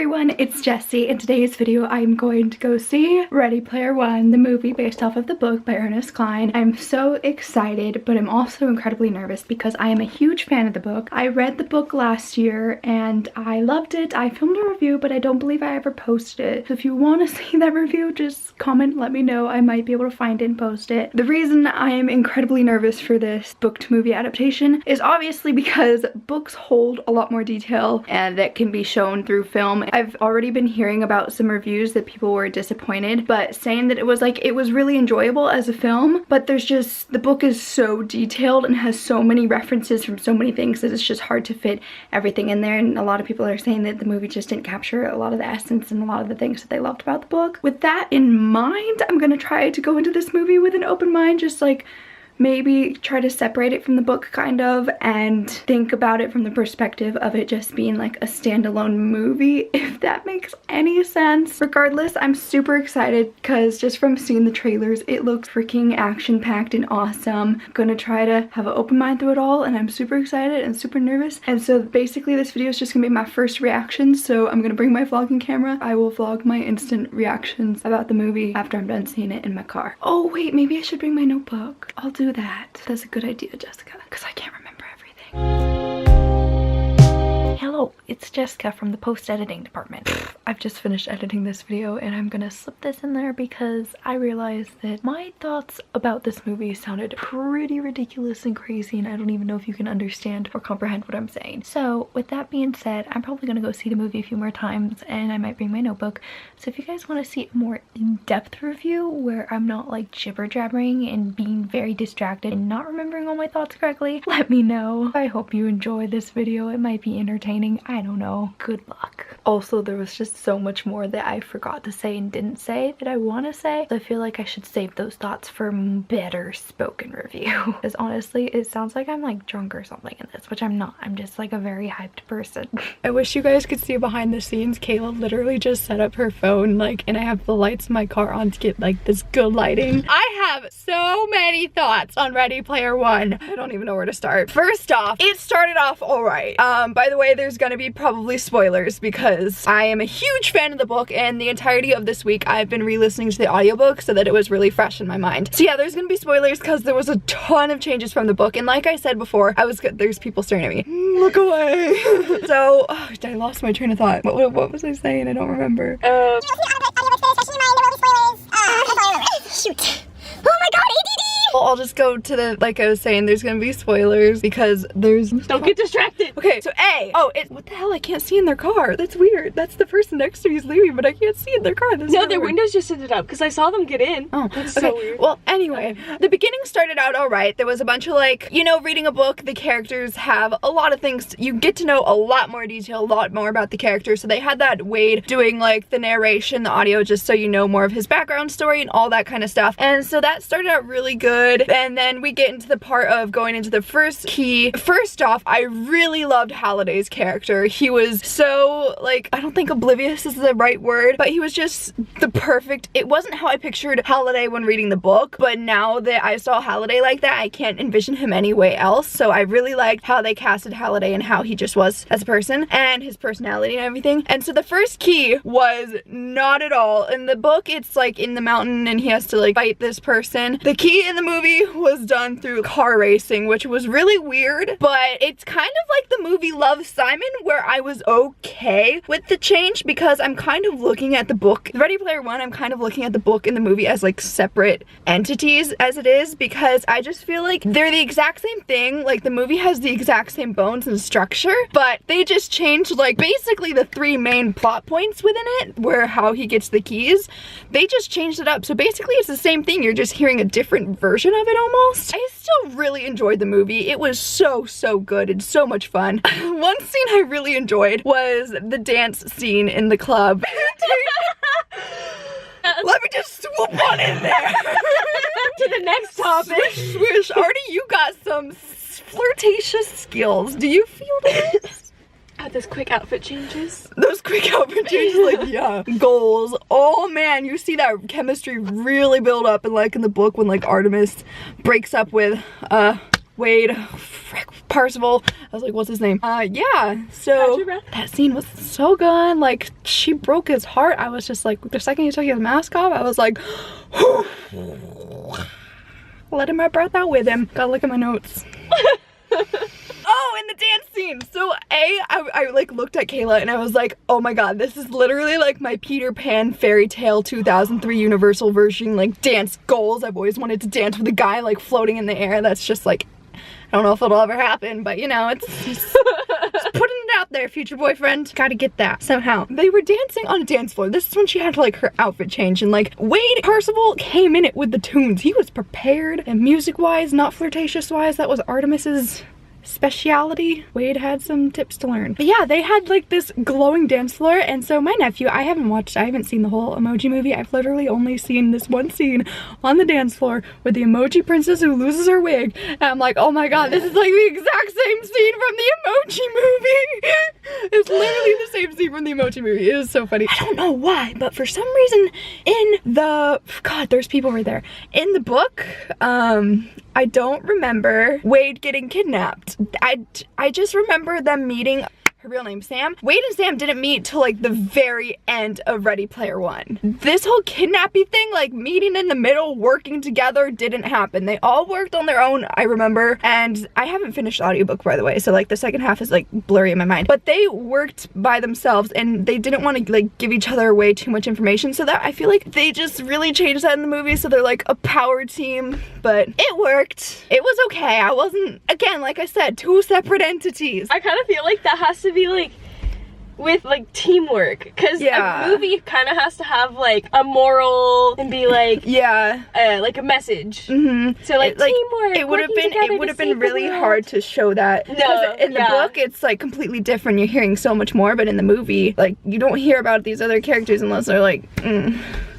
everyone, it's Jessie. In today's video, I'm going to go see Ready Player One, the movie based off of the book by Ernest Cline. I'm so excited, but I'm also incredibly nervous because I am a huge fan of the book. I read the book last year and I loved it. I filmed a review, but I don't believe I ever posted it. So if you want to see that review, just comment, let me know. I might be able to find it and post it. The reason I am incredibly nervous for this book to movie adaptation is obviously because books hold a lot more detail and that can be shown through film. I've already been hearing about some reviews that people were disappointed, but saying that it was really enjoyable as a film, but there's just, the book is so detailed and has so many references from so many things that it's just hard to fit everything in there, and a lot of people are saying that the movie just didn't capture a lot of the essence and a lot of the things that they loved about the book. With that in mind, I'm gonna try to go into this movie with an open mind, just like maybe try to separate it from the book kind of and think about it from the perspective of it just being like a standalone movie, if that makes any sense. Regardless, I'm super excited because just from seeing the trailers, it looks freaking action-packed and awesome. I'm gonna try to have an open mind through it all, and I'm super excited and super nervous. And so basically this video is just gonna be my first reaction, so I'm gonna bring my vlogging camera. I will vlog my instant reactions about the movie after I'm done seeing it in my car. Oh wait, maybe I should bring my notebook. I'll do that. That's a good idea, Jessica, because I can't remember everything. Hello, it's Jessica from the post-editing department. I've just finished editing this video and I'm gonna slip this in there because I realized that my thoughts about this movie sounded pretty ridiculous and crazy, and I don't even know if you can understand or comprehend what I'm saying. So with that being said, I'm probably gonna go see the movie a few more times and I might bring my notebook. So if you guys want to see a more in-depth review where I'm not like jibber-jabbering and being very distracted and not remembering all my thoughts correctly, let me know. I hope you enjoy this video. It might be entertaining. I don't know. Good luck. Also, there was just so much more that I forgot to say and didn't say that I want to say. So I feel like I should save those thoughts for better spoken review. Because honestly, it sounds like I'm like drunk or something in this, which I'm not. I'm just like a very hyped person. I wish you guys could see behind the scenes. Kayla literally just set up her phone, like, and I have the lights in my car on to get like this good lighting. I have so many thoughts on Ready Player One. I don't even know where to start. First off, it started off alright. By the way, there's gonna be probably spoilers because I am a huge fan of the book, and the entirety of this week I've been re-listening to the audiobook so that it was really fresh in my mind. So yeah, there's gonna be spoilers because there was a ton of changes from the book, and like I said before, there's people staring at me. Look away. So, oh, I lost my train of thought. What was I saying? I don't remember. Shoot. Oh my god, ADD! Well, I'll just go to the, like I was saying, there's gonna be spoilers because there's... Don't get distracted! Okay, so A. Oh, what the hell? I can't see in their car. That's weird. That's the person next to me is leaving, but I can't see in their car. That's no, their windows just ended up because I saw them get in. Oh, that's okay. So weird. Well, anyway, the beginning started out alright. There was a bunch of like, you know, reading a book, the characters have a lot of things. You get to know a lot more detail, a lot more about the characters. So they had that Wade doing like the narration, the audio, just so you know more of his background story and all that kind of stuff. And so that started out really good. And then we get into the part of going into the first key. First off, I really loved Halliday's character. He was so, like, I don't think oblivious is the right word, but he was just the perfect, it wasn't how I pictured Halliday when reading the book, but now that I saw Halliday like that, I can't envision him any way else. So I really liked how they casted Halliday and how he just was as a person and his personality and everything. And so the first key was not at all. In the book, it's like in the mountain and he has to like fight this person. The key in the movie was done through car racing, which was really weird, but it's kind of like the movie Love, Simon, where I was okay with the change because I'm kind of looking at the book, Ready Player One, I'm kind of looking at the book and the movie as like separate entities as it is, because I just feel like they're the exact same thing. Like the movie has the exact same bones and structure, but they just changed like basically the three main plot points within it, where how he gets the keys, they just changed it up. So basically it's the same thing, you're just hearing a different version of it almost. I still really enjoyed the movie. It was so good and so much fun. One scene I really enjoyed was the dance scene in the club. Let me just swoop on in there. To the next topic. Swish, swish. Artie, you got some flirtatious skills. Do you feel this? Those quick outfit changes. Those quick outfit changes, like, yeah. Goals. Oh man, you see that chemistry really build up, and like in the book when like Artemis breaks up with Wade. Frick. Percival. I was like, what's his name? Yeah, so that scene was so good. Like, she broke his heart. I was just like, the second he took his mask off, I was like, letting my breath out with him. Gotta look at my notes. Oh, and the dance scene. So I like looked at Kayla and I was like, oh my god, this is literally like my Peter Pan fairy tale 2003 Universal version like dance goals. I've always wanted to dance with a guy like floating in the air. That's just like, I don't know if it'll ever happen, but you know, it's just putting it out there, future boyfriend. Gotta get that somehow. They were dancing on a dance floor. This is when she had like her outfit change, and like Wade Percival came in it with the tunes. He was prepared, and music wise, not flirtatious wise, that was Artemis's speciality. Wade had some tips to learn. But yeah, they had like this glowing dance floor, and so my nephew, I haven't seen the whole Emoji Movie. I've literally only seen this one scene on the dance floor with the emoji princess who loses her wig, and I'm like, oh my god, this is like the exact same scene from the Emoji Movie. It's literally the same scene from the Emoji Movie. It is so funny. I don't know why, but for some reason in the, god, there's people right there. In the book, I don't remember Wade getting kidnapped. I just remember them meeting. Her real name, Sam. Wade and Sam didn't meet till like the very end of Ready Player One. This whole kidnapping thing, like meeting in the middle, working together, didn't happen. They all worked on their own, I remember. And I haven't finished the audiobook, by the way, so like the second half is like blurry in my mind. But they worked by themselves and they didn't want to like give each other away too much information, so that I feel like they just really changed that in the movie, so they're like a power team. But it worked. It was okay. I wasn't, again, like I said, two separate entities. I kind of feel like that has to be like with like teamwork, because a movie kind of has to have like a moral and be like like a message. So like teamwork, it would have been really hard to show that. No, in the book it's like completely different. You're hearing so much more, but in the movie, like, you don't hear about these other characters unless they're like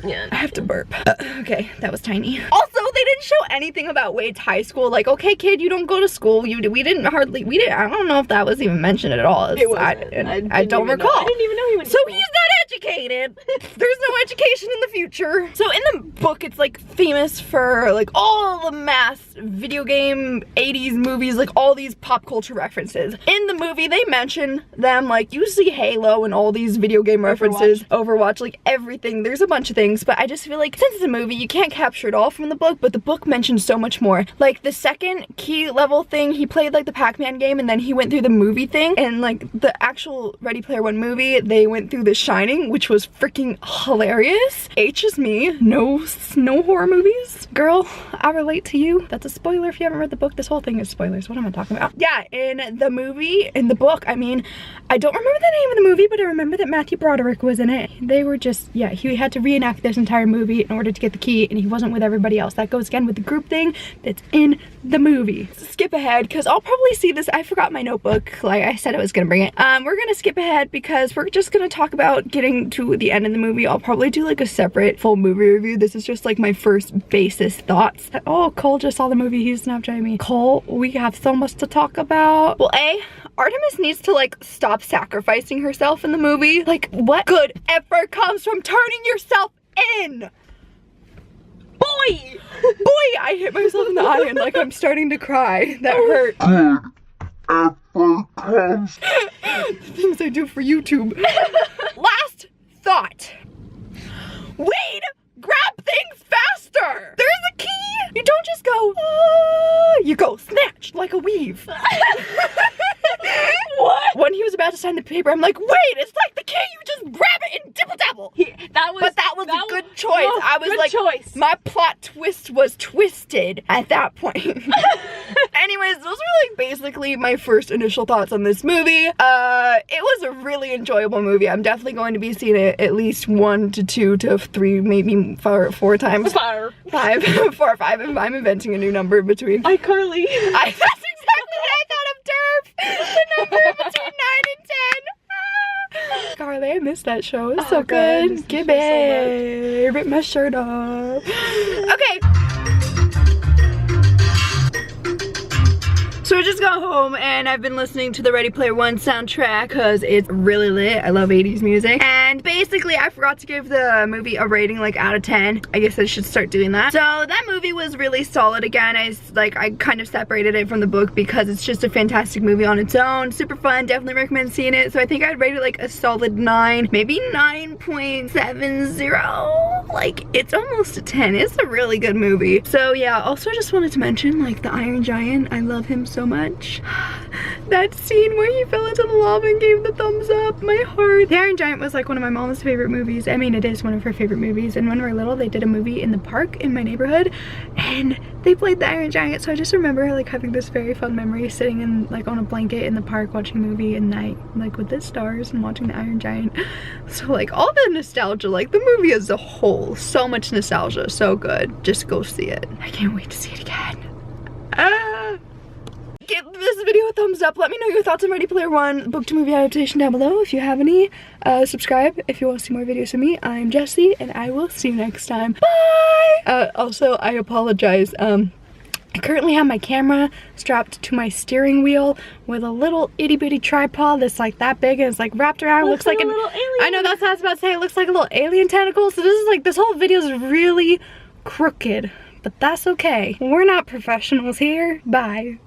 I have to burp. Okay, that was tiny. Also, they didn't show anything about Wade's high school. Like, okay, kid, you don't go to school. I don't know if that was even mentioned at all. I don't recall. I didn't even know he went to school. school. He's not educated. There's no education in the future. So in the book, it's like famous for like all the mass video game 80s movies, like all these pop culture references. In the movie, they mention them, like you see Halo and all these video game references, Overwatch, like everything. There's a bunch of things, but I just feel like since it's a movie, you can't capture it all from the book, but the book mentions so much more. Like the second key level thing, he played like the Pac-Man game, and then he went through the movie thing, and like the actual Ready Player One movie, they went through The Shining, which was freaking hilarious. H is me. No horror movies. Girl, I relate to you. That's a spoiler if you haven't read the book. This whole thing is spoilers. What am I talking about? Yeah, in the book, I mean, I don't remember the name of the movie, but I remember that Matthew Broderick was in it. They were just, he had to reenact this entire movie in order to get the key, and he wasn't with everybody else. That goes again with the group thing that's in the movie. Skip ahead, because I'll probably see this. I forgot my notebook, like I said I was gonna bring it. We're gonna skip ahead because we're just gonna talk about getting to the end of the movie. I'll probably do like a separate full movie review. This is just like my first basis thoughts. Oh, Cole just saw the movie. He's Snapchatting me. Cole, we have so much to talk about. Well, Artemis needs to like stop sacrificing herself in the movie. Like, what good effort comes from turning yourself in? Boy, I hit myself in the eye and like I'm starting to cry. That hurt. The things I do for YouTube. Last thought. Wade, grab things faster. There's a key. You don't just go, you go snatch like a weave. What? When he was about to sign the paper, I'm like, wait, it's like the key, you just grab it and dibble dabble. That was a good choice. I was like, choice. My plot twist was twisted at that point. Anyways, those were like basically my first initial thoughts on this movie. It was a really enjoyable movie. I'm definitely going to be seeing it at least 1 to 2 to 3, maybe 4 times. 4 or 5 if I'm inventing a new number between. iCarly. That's exactly what I thought of Derp. The number between 9 and 10. Carly, I missed that show. It's so good. Give it. Rip my shirt off. Okay. So I just got home and I've been listening to the Ready Player One soundtrack because it's really lit. I love 80s music. And basically I forgot to give the movie a rating like out of 10. I guess I should start doing that. So that movie was really solid. Again, I kind of separated it from the book because it's just a fantastic movie on its own. Super fun, definitely recommend seeing it. So I think I'd rate it like a solid 9, maybe 9.70. Like, it's almost a 10. It's a really good movie. So yeah, also just wanted to mention like the Iron Giant. I love him so much. That scene where he fell into the lava and gave the thumbs up, my heart. The Iron Giant was like one of my mom's favorite movies. I mean, it is one of her favorite movies. And when we were little, they did a movie in the park in my neighborhood and they played the Iron Giant. So I just remember like having this very fun memory sitting in like on a blanket in the park watching a movie at night, like with the stars and watching the Iron Giant. So like all the nostalgia, like the movie as a whole, so much nostalgia, so good. Just go see it. I can't wait to see it again. Give this video a thumbs up. Let me know your thoughts on Ready Player One book to movie adaptation down below if you have any. Subscribe if you want to see more videos from me. I'm Jessie and I will see you next time. Bye! Also, I apologize. I currently have my camera strapped to my steering wheel with a little itty bitty tripod that's like that big and it's like wrapped around. Looks like a little alien. I know, that's what I was about to say. It looks like a little alien tentacle. So this is like, this whole video is really crooked, but that's okay. We're not professionals here. Bye.